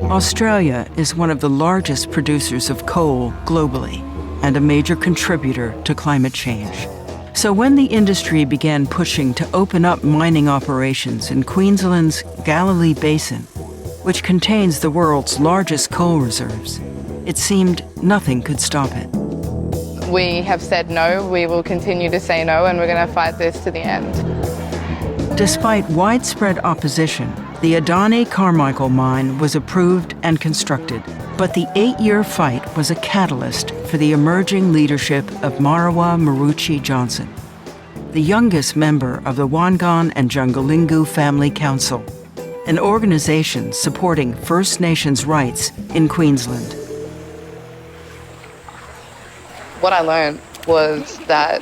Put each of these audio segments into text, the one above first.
Australia is one of the largest producers of coal globally and a major contributor to climate change. So when the industry began pushing to open up mining operations in Queensland's Galilee Basin, which contains the world's largest coal reserves, it seemed nothing could stop it. We have said no, we will continue to say no, and we're going to fight this to the end. Despite widespread opposition, the Adani Carmichael mine was approved and constructed, but the 8-year fight was a catalyst for the emerging leadership of Murrawah Maroochy Johnson, the youngest member of the Wangan and Jungalingu Family Council, an organization supporting First Nations rights in Queensland. What I learned was that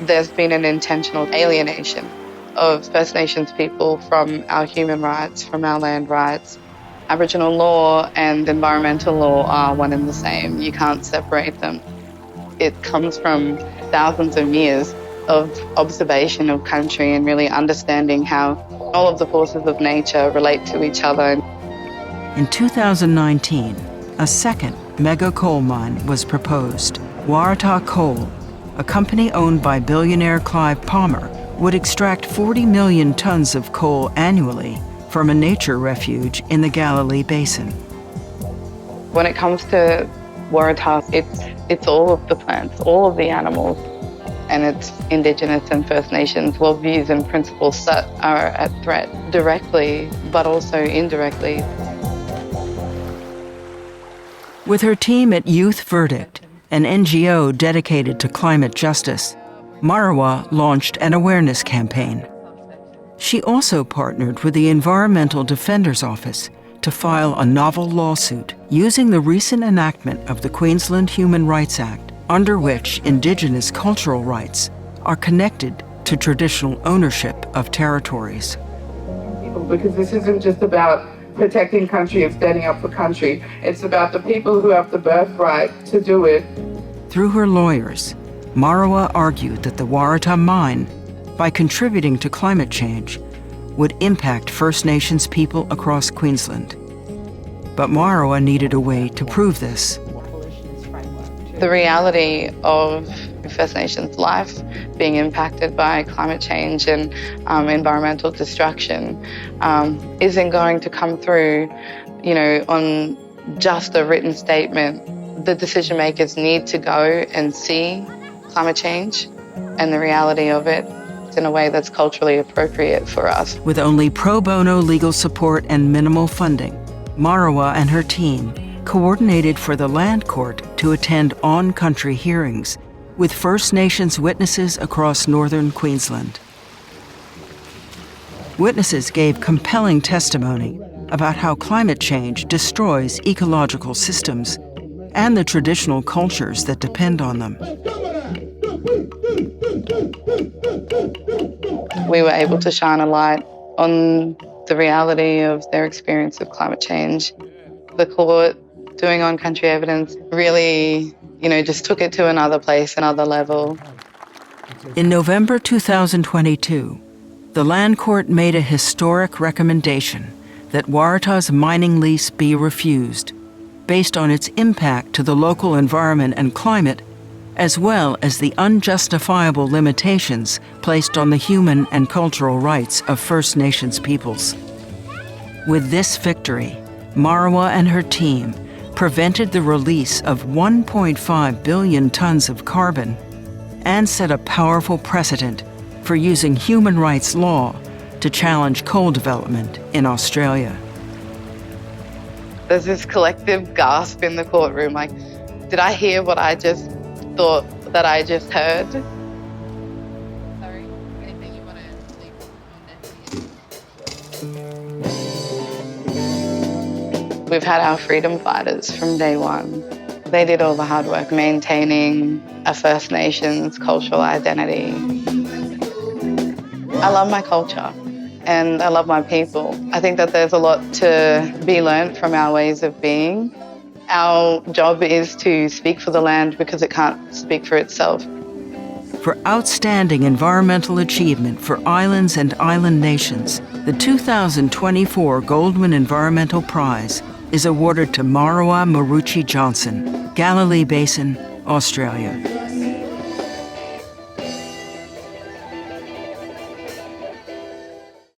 there's been an intentional alienation of First Nations people from our human rights, from our land rights. Aboriginal law and environmental law are one and the same. You can't separate them. It comes from thousands of years of observation of country and really understanding how all of the forces of nature relate to each other. In 2019, a second mega coal mine was proposed. Waratah Coal, a company owned by billionaire Clive Palmer, would extract 40 million tons of coal annually from a nature refuge in the Galilee Basin. When it comes to Waratah, it's all of the plants, all of the animals, and it's Indigenous and First Nations worldviews and principles that are at threat directly, but also indirectly. With her team at Youth Verdict, an NGO dedicated to climate justice, Murrawah launched an awareness campaign. She also partnered with the Environmental Defender's Office to file a novel lawsuit using the recent enactment of the Queensland Human Rights Act, under which Indigenous cultural rights are connected to traditional ownership of territories. Because this isn't just about protecting country and standing up for country. It's about the people who have the birthright to do it. Through her lawyers, Murrawah argued that the Waratah mine, by contributing to climate change, would impact First Nations people across Queensland. But Murrawah needed a way to prove this. The reality of First Nations life being impacted by climate change and environmental destruction isn't going to come through, on just a written statement. The decision makers need to go and see climate change and the reality of it in a way that's culturally appropriate for us. With only pro bono legal support and minimal funding, Murrawah and her team coordinated for the Land Court to attend on-country hearings with First Nations witnesses across northern Queensland. Witnesses gave compelling testimony about how climate change destroys ecological systems and the traditional cultures that depend on them. We were able to shine a light on the reality of their experience of climate change. The court, doing on-country evidence, really, just took it to another place, another level. In November 2022, the Land Court made a historic recommendation that Waratah's mining lease be refused, based on its impact to the local environment and climate, as well as the unjustifiable limitations placed on the human and cultural rights of First Nations peoples. With this victory, Murrawah and her team prevented the release of 1.5 billion tons of carbon and set a powerful precedent for using human rights law to challenge coal development in Australia. There's this collective gasp in the courtroom, like, did I hear what I just thought that I just heard? Sorry, anything you want to leave on there? We've had our freedom fighters from day one. They did all the hard work maintaining a First Nations cultural identity. I love my culture and I love my people. I think that there's a lot to be learned from our ways of being. Our job is to speak for the land because it can't speak for itself. For outstanding environmental achievement for islands and island nations, the 2024 Goldman Environmental Prize is awarded to Murrawah Maroochy Johnson, Galilee Basin, Australia.